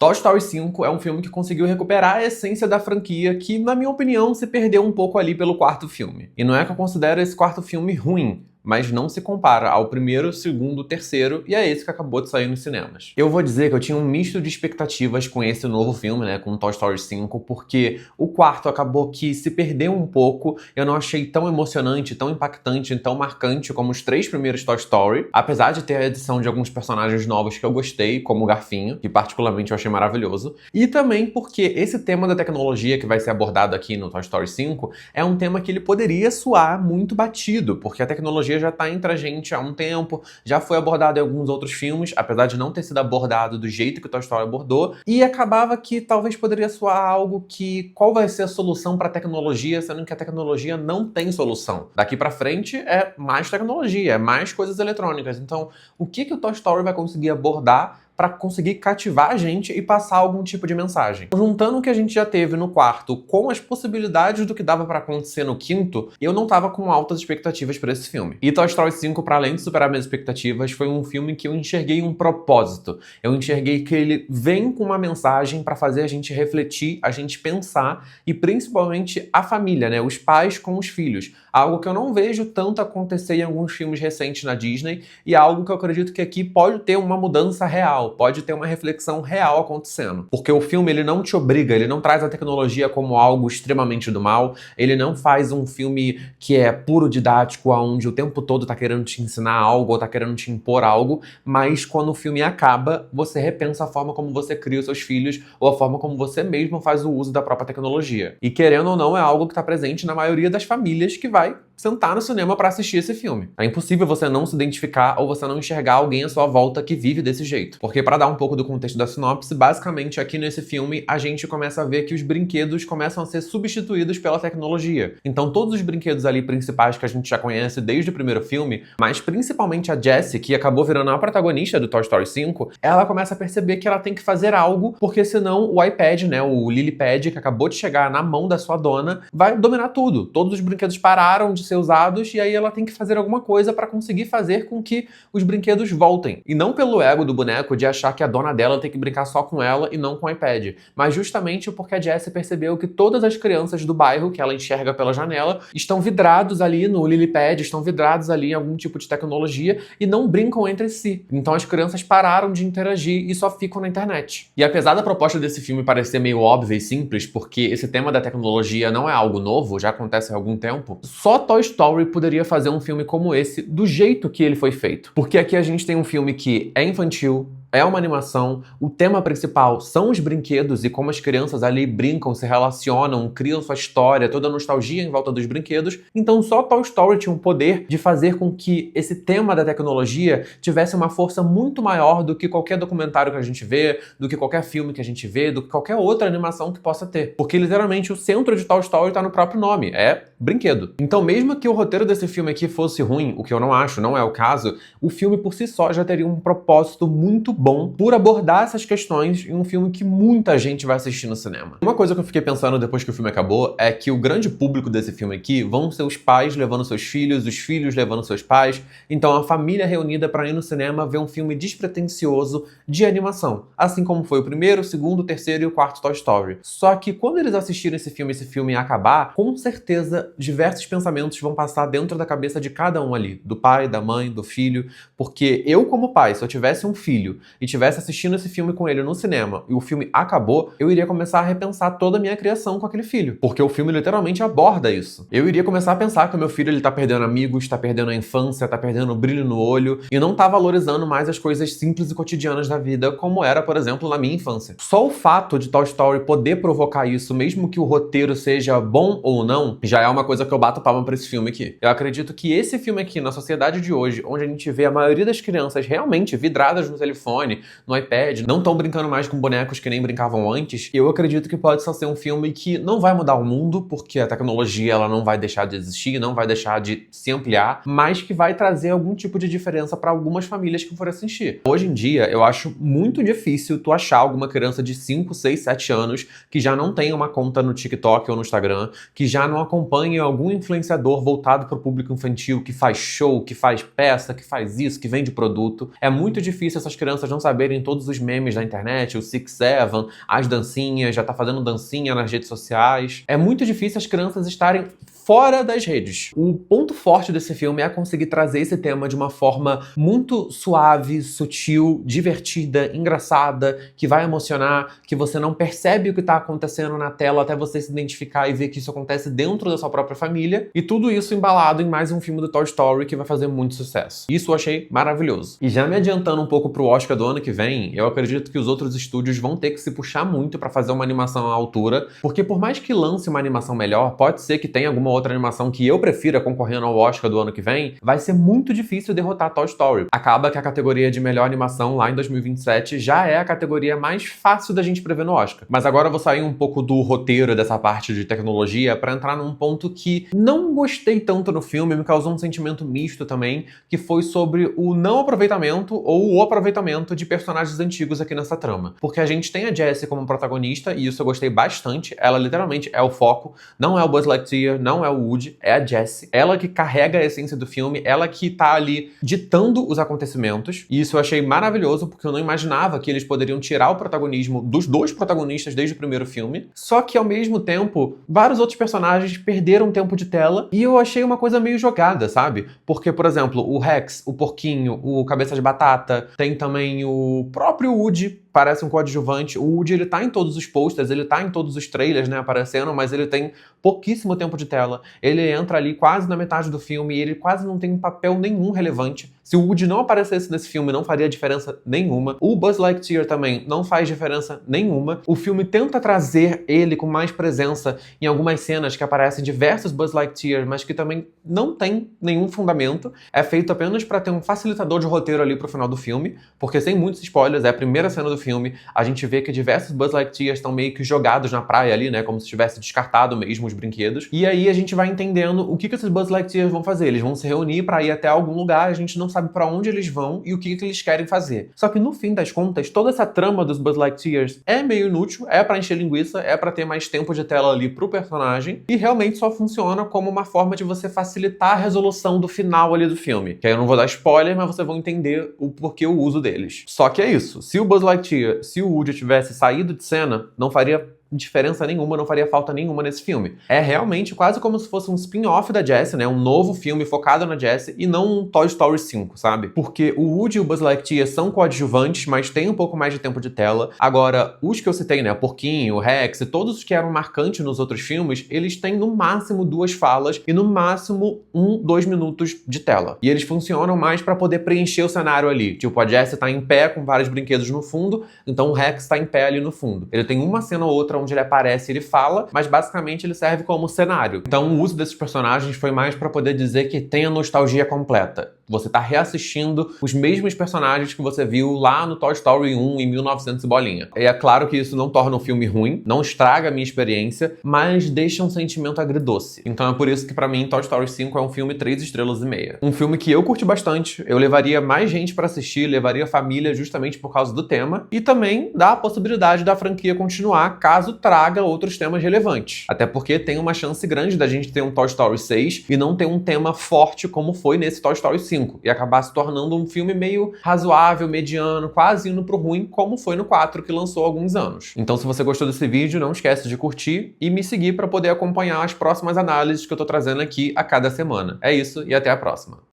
Toy Story 5 é um filme que conseguiu recuperar a essência da franquia que, na minha opinião, se perdeu um pouco ali pelo quarto filme. E não é que eu considero esse quarto filme ruim, mas não se compara ao primeiro, segundo, terceiro, e é esse que acabou de sair nos cinemas. Eu vou dizer que eu tinha um misto de expectativas com esse novo filme, né, com Toy Story 5, porque o quarto acabou que se perdeu um pouco, eu não achei tão emocionante, tão impactante, tão marcante como os três primeiros Toy Story, apesar de ter a adição de alguns personagens novos que eu gostei, como o Garfinho, que particularmente eu achei maravilhoso, e também porque esse tema da tecnologia que vai ser abordado aqui no Toy Story 5 é um tema que ele poderia soar muito batido, porque a tecnologia já tá entre a gente há um tempo, já foi abordado em alguns outros filmes, apesar de não ter sido abordado do jeito que o Toy Story abordou, e acabava que talvez poderia soar algo que qual vai ser a solução para a tecnologia, sendo que a tecnologia não tem solução. Daqui para frente é mais tecnologia, é mais coisas eletrônicas. Então, o que o Toy Story vai conseguir abordar para conseguir cativar a gente e passar algum tipo de mensagem? Juntando o que a gente já teve no quarto com as possibilidades do que dava para acontecer no quinto, eu não tava com altas expectativas para esse filme. E Toy Story 5, para além de superar minhas expectativas, foi um filme que eu enxerguei um propósito. Eu enxerguei que ele vem com uma mensagem para fazer a gente refletir, a gente pensar e principalmente a família, né? Os pais com os filhos. Algo que eu não vejo tanto acontecer em alguns filmes recentes na Disney e algo que eu acredito que aqui pode ter uma mudança real, pode ter uma reflexão real acontecendo. Porque o filme, ele não te obriga, ele não traz a tecnologia como algo extremamente do mal, ele não faz um filme que é puro didático, onde o tempo todo tá querendo te ensinar algo ou tá querendo te impor algo, mas quando o filme acaba, você repensa a forma como você cria os seus filhos ou a forma como você mesmo faz o uso da própria tecnologia. E querendo ou não, é algo que tá presente na maioria das famílias que vai sentar no cinema para assistir esse filme. É impossível você não se identificar ou você não enxergar alguém à sua volta que vive desse jeito. Porque para dar um pouco do contexto da sinopse, basicamente aqui nesse filme a gente começa a ver que os brinquedos começam a ser substituídos pela tecnologia. Então todos os brinquedos ali principais que a gente já conhece desde o primeiro filme, mas principalmente a Jessie, que acabou virando a protagonista do Toy Story 5, ela começa a perceber que ela tem que fazer algo, porque senão o iPad, né, o Lilypad, que acabou de chegar na mão da sua dona, vai dominar tudo. Todos os brinquedos pararam de ser usados e aí ela tem que fazer alguma coisa para conseguir fazer com que os brinquedos voltem. E não pelo ego do boneco de achar que a dona dela tem que brincar só com ela e não com o iPad, mas justamente porque a Jessie percebeu que todas as crianças do bairro que ela enxerga pela janela estão vidrados ali no Lilypad, estão vidrados ali em algum tipo de tecnologia e não brincam entre si. Então as crianças pararam de interagir e só ficam na internet. E apesar da proposta desse filme parecer meio óbvia e simples, porque esse tema da tecnologia não é algo novo, já acontece há algum tempo, só Toy Story poderia fazer um filme como esse do jeito que ele foi feito. Porque aqui a gente tem um filme que é infantil, é uma animação, o tema principal são os brinquedos e como as crianças ali brincam, se relacionam, criam sua história, toda a nostalgia em volta dos brinquedos. Então só Toy Story tinha um poder de fazer com que esse tema da tecnologia tivesse uma força muito maior do que qualquer documentário que a gente vê, do que qualquer filme que a gente vê, do que qualquer outra animação que possa ter. Porque literalmente o centro de Toy Story tá no próprio nome, é brinquedo. Então mesmo que o roteiro desse filme aqui fosse ruim, o que eu não acho, não é o caso, o filme por si só já teria um propósito muito bom por abordar essas questões em um filme que muita gente vai assistir no cinema. Uma coisa que eu fiquei pensando depois que o filme acabou é que o grande público desse filme aqui vão ser os pais levando seus filhos, os filhos levando seus pais, então a família reunida para ir no cinema ver um filme despretensioso de animação, assim como foi o primeiro, o segundo, o terceiro e o quarto Toy Story. Só que quando eles assistirem esse filme acabar, com certeza diversos pensamentos vão passar dentro da cabeça de cada um ali, do pai, da mãe, do filho, porque eu como pai, se eu tivesse um filho e tivesse assistindo esse filme com ele no cinema e o filme acabou, eu iria começar a repensar toda a minha criação com aquele filho, porque o filme literalmente aborda isso. Eu iria começar a pensar que o meu filho ele tá perdendo amigos, tá perdendo a infância, tá perdendo o brilho no olho e não tá valorizando mais as coisas simples e cotidianas da vida, como era, por exemplo, na minha infância. Só o fato de Toy Story poder provocar isso, mesmo que o roteiro seja bom ou não, já é uma coisa que eu bato palma pra esse filme aqui. Eu acredito que esse filme aqui, na sociedade de hoje, onde a gente vê a maioria das crianças realmente vidradas no telefone, no iPad, não estão brincando mais com bonecos que nem brincavam antes, eu acredito que pode só ser um filme que não vai mudar o mundo, porque a tecnologia ela não vai deixar de existir, não vai deixar de se ampliar, mas que vai trazer algum tipo de diferença para algumas famílias que forem assistir. Hoje em dia, eu acho muito difícil tu achar alguma criança de 5, 6, 7 anos que já não tenha uma conta no TikTok ou no Instagram, que já não acompanhe algum influenciador voltado para o público infantil, que faz show, que faz peça, que faz isso, que vende produto. É muito difícil essas crianças crianças não saberem todos os memes da internet, o Six Seven, as dancinhas, já tá fazendo dancinha nas redes sociais. É muito difícil as crianças estarem fora das redes. O ponto forte desse filme é conseguir trazer esse tema de uma forma muito suave, sutil, divertida, engraçada, que vai emocionar, que você não percebe o que tá acontecendo na tela até você se identificar e ver que isso acontece dentro da sua própria família, e tudo isso embalado em mais um filme do Toy Story que vai fazer muito sucesso. Isso eu achei maravilhoso. E já me adiantando um pouco pro Oscar do ano que vem, eu acredito que os outros estúdios vão ter que se puxar muito pra fazer uma animação à altura, porque por mais que lance uma animação melhor, pode ser que tenha alguma outra animação que eu prefira concorrendo ao Oscar do ano que vem, vai ser muito difícil derrotar Toy Story. Acaba que a categoria de melhor animação lá em 2027 já é a categoria mais fácil da gente prever no Oscar. Mas agora eu vou sair um pouco do roteiro dessa parte de tecnologia pra entrar num ponto que não gostei tanto no filme, me causou um sentimento misto também, que foi sobre o não aproveitamento ou o aproveitamento de personagens antigos aqui nessa trama. Porque a gente tem a Jessie como protagonista, e isso eu gostei bastante, ela literalmente é o foco, não é o Buzz Lightyear, não é o Woody, é a Jessie. Ela que carrega a essência do filme, ela que tá ali ditando os acontecimentos, e isso eu achei maravilhoso, porque eu não imaginava que eles poderiam tirar o protagonismo dos dois protagonistas desde o primeiro filme, só que ao mesmo tempo, vários outros personagens perderam tempo de tela, e eu achei uma coisa meio jogada, sabe? Porque, por exemplo, o Rex, o Porquinho, o Cabeça de Batata, tem também o próprio Woody, parece um coadjuvante. O Woody, ele tá em todos os posters, ele tá em todos os trailers, né, aparecendo, mas ele tem pouquíssimo tempo de tela. Ele entra ali quase na metade do filme e ele quase não tem papel nenhum relevante. Se o Woody não aparecesse nesse filme, não faria diferença nenhuma. O Buzz Lightyear também não faz diferença nenhuma. O filme tenta trazer ele com mais presença em algumas cenas que aparecem diversos Buzz Lightyear, mas que também não tem nenhum fundamento. É feito apenas para ter um facilitador de roteiro ali pro final do filme, porque sem muitos spoilers, é a primeira cena do filme, a gente vê que diversos Buzz Lightyear estão meio que jogados na praia ali, né, como se tivesse descartado mesmo os brinquedos. E aí a gente vai entendendo o que esses Buzz Lightyear vão fazer. Eles vão se reunir para ir até algum lugar, a gente não sabe para onde eles vão e o que eles querem fazer. Só que no fim das contas, toda essa trama dos Buzz Lightyears é meio inútil, é para encher linguiça, é para ter mais tempo de tela ali pro personagem, e realmente só funciona como uma forma de você facilitar a resolução do final ali do filme. Que aí eu não vou dar spoiler, mas vocês vão entender o porquê o uso deles. Só que é isso. Se o Buzz Lightyear, se o Woody tivesse saído de cena, não faria diferença nenhuma, não faria falta nenhuma nesse filme. É realmente quase como se fosse um spin-off da Jessie, né? Um novo filme focado na Jessie e não um Toy Story 5, sabe? Porque o Woody e o Buzz Lightyear são coadjuvantes, mas tem um pouco mais de tempo de tela. Agora, os que eu citei, né? O Porquinho, o Rex e todos os que eram marcantes nos outros filmes, eles têm no máximo 2 falas e no máximo 2 minutos de tela. E eles funcionam mais pra poder preencher o cenário ali. Tipo, a Jessie tá em pé com vários brinquedos no fundo, então o Rex tá em pé ali no fundo. Ele tem uma cena ou outra onde ele aparece e ele fala, mas basicamente ele serve como cenário. Então o uso desses personagens foi mais pra poder dizer que tem a nostalgia completa. Você tá reassistindo os mesmos personagens que você viu lá no Toy Story 1 em 1900 e bolinha. E é claro que isso não torna o filme ruim, não estraga a minha experiência, mas deixa um sentimento agridoce. Então é por isso que pra mim Toy Story 5 é um filme 3 estrelas e meia. Um filme que eu curti bastante, eu levaria mais gente pra assistir, levaria a família justamente por causa do tema, e também dá a possibilidade da franquia continuar caso traga outros temas relevantes. Até porque tem uma chance grande da gente ter um Toy Story 6 e não ter um tema forte como foi nesse Toy Story 5. E acabar se tornando um filme meio razoável, mediano, quase indo pro ruim, como foi no 4, que lançou há alguns anos. Então, se você gostou desse vídeo, não esquece de curtir e me seguir para poder acompanhar as próximas análises que eu tô trazendo aqui a cada semana. É isso, e até a próxima.